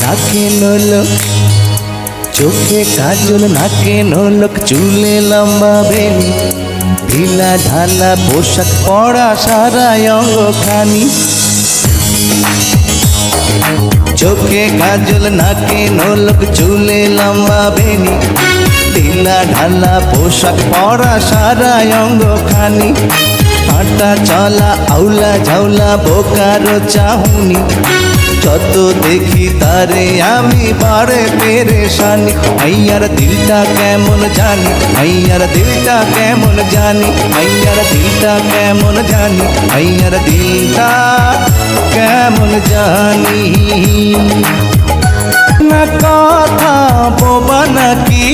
নাকে নোলক, চোখে কাজল, নাকে নোলক, চুলে লম্বা বেনি, ঢিলা ঢালা পোশাক পরা সারা অঙ্গখানি। চোখে কাজল, নাকে নোলক, চুলে লম্বা বেনি, ঢিলা ঢালা পোশাক পরা সারা অঙ্গখানি। হাঁটা চলা আউলা ঝাউলা বোকারো চাহুনি, যত দেখি তারে আমি বাড়ে পেরেশানি। মাইয়ার দিলটা কেমন জানি, মাইয়ার দিলটা কেমন জানি, মাইয়ার দিলটা কেমন জানি, মাইয়ার দিলটা কেমন জানি। না কথা বোবা নাকি,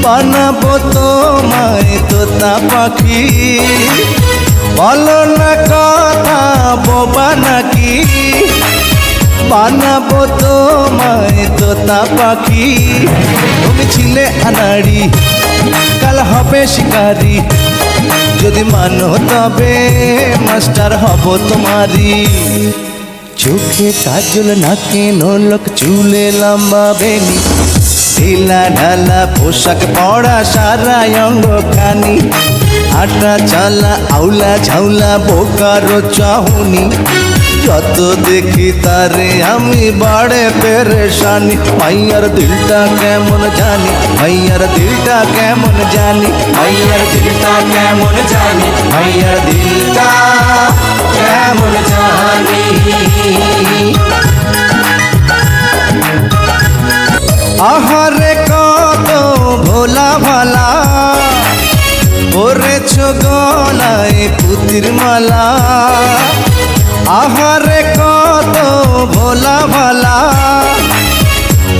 বানাবো তোমায় তোতা পাখি। বলো না কথা বোবা নাকি, বানাবো তোমায় তোতা পাখি। তুমি ছিলে আনাড়ি, কাল হবে শিকারি, যদি মানো তবে মাস্টার হব তোমারি। চোখে কাজল, নাকে নোলক, চুলে লম্বা বেনি, ঢিলা ঢালা পোশাক পরা সারা অঙ্গখানি। হাঁটা চলা আউলা ঝাউলা বোকারো চাহুনি, যত দেখি তারে আমি বাড়ে পেরেশানি। মাইয়ার দিলটা কেমন জানি, মাইয়ার দিলটা কেমন জানি, মাইয়ার দিলটা কেমন জানি, মাইয়ার দিলটা কেমন জানি। আহারে কত ভোলা ভালা, পরেছ গলায় পুতির মালা। আহারে কত ভোলা ভালা,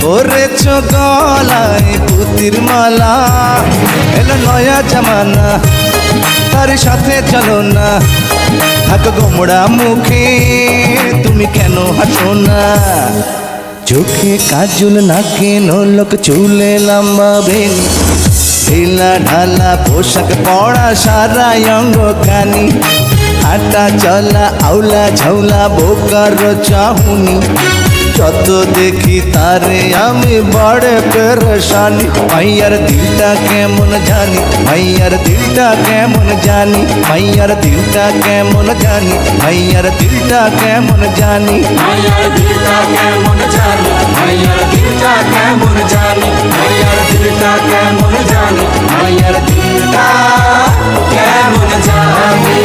পরেছ গলায় পুতির মালা। এলো নয়া জামানা, তার সাথে চলো না, থাকো গোমড়া মুখে, তুমি কেন হাসো না। চোখে কাজল, নাকে নোলক, চুলে লম্বা বেনি, ঢিলা ঢালা পোশাক পরা সারা অঙ্গখানি। হাঁটা চলা আউলা ঝাউলা বোকারো চাহুনি, যত দেখি তারে আমি বড়ে পেরেশানি। মাইয়ার দিলটা কেমন জানি, মাইয়ার দিলটা কেমন জানি, মাইয়ার দিলটা কেমন জানি, মাইয়ার দিলটা কেমন জানি, মাইয়ার দিলটা কেমন জানি, মাইয়ার দিলটা কেমন জানি, মাইয়ার দিলটা কেমন জানি, মাইয়ার দিলটা কেমন জানি।